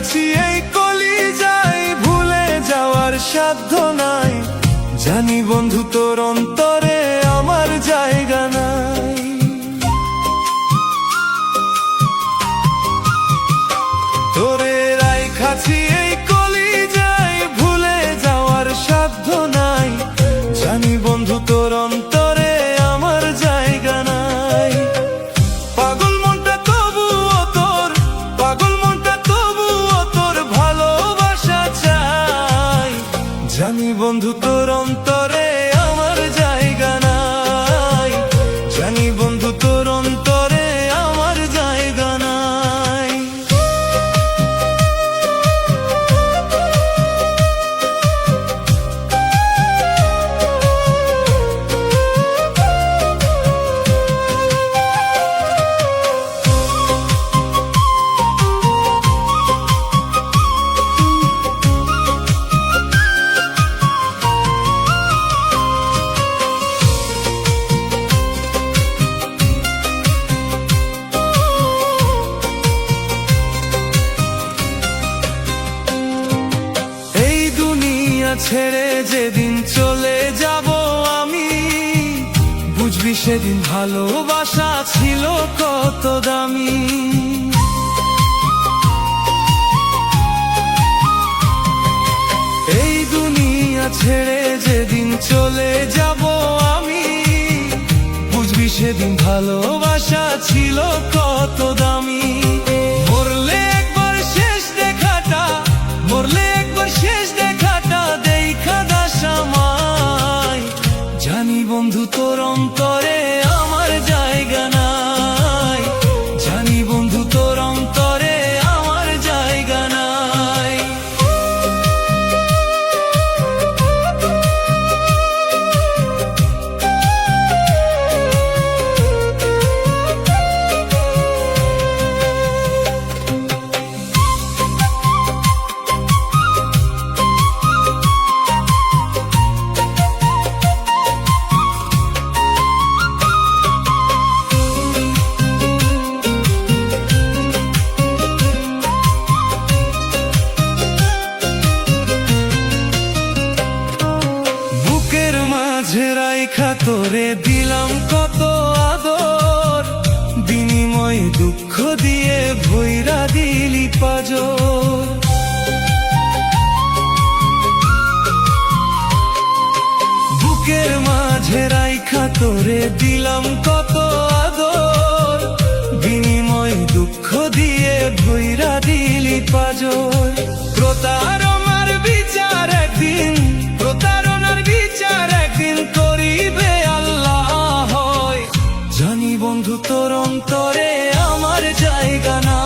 কাছি এই কলিজায়, ভুলে যাওয়ার সাধ্য নাই। জানি বন্ধু তোর অন্তরে আমার জায়গা নাই। তোরে রাইখাছি এই কলিজায়, ভুলে যাওয়ার সাধ্য নাই। জানি বন্ধু তোর অন্তরে আমার জায়গা নাই। পাগল মনটা তবুও তোর, পাগল মনটা তবুও তোর ভালোবাসা চাই। জানি বন্ধু তোর অন্তরে আমার জায়গা নাই। জানি বন্ধু তোর অন্তরে আমার জায়গা নাই। ছেড়ে যেদিন চলে যাব আমি, বুঝবি সেদিন ভালোবাসা ছিল কত দামি। এই দুনিয়া ছেড়ে যেদিন চলে যাব আমি, বুঝবি সেদিন ভালোবাসা ছিল কত দামি। মরলে একবার শেষ দেখাটা, মরলে একবার শেষ দেখাটা দেখা দাসামাই। জানি বন্ধু তোর অন্তরে আমার জায়গা নাই। জানি বন্ধু তোর অন্তরে আমার জায়গা নাই। রাইখা তোরে দিলাম কত আদর, বিনিময়ে দুঃখ দিয়ে ভৈরা দিলি পাজর। বুকের মাঝে রাইখা তোরে দিলাম কত আদর, বিনিময়ে দুঃখ দিয়ে ভৈরা দিলি পাজর। প্রতারণার বিচার একদিন, প্রতারণার বিচার একদিন করিবে আল্লাহ হয়। জানি বন্ধু তোর অন্তরে আমার জায়গা না।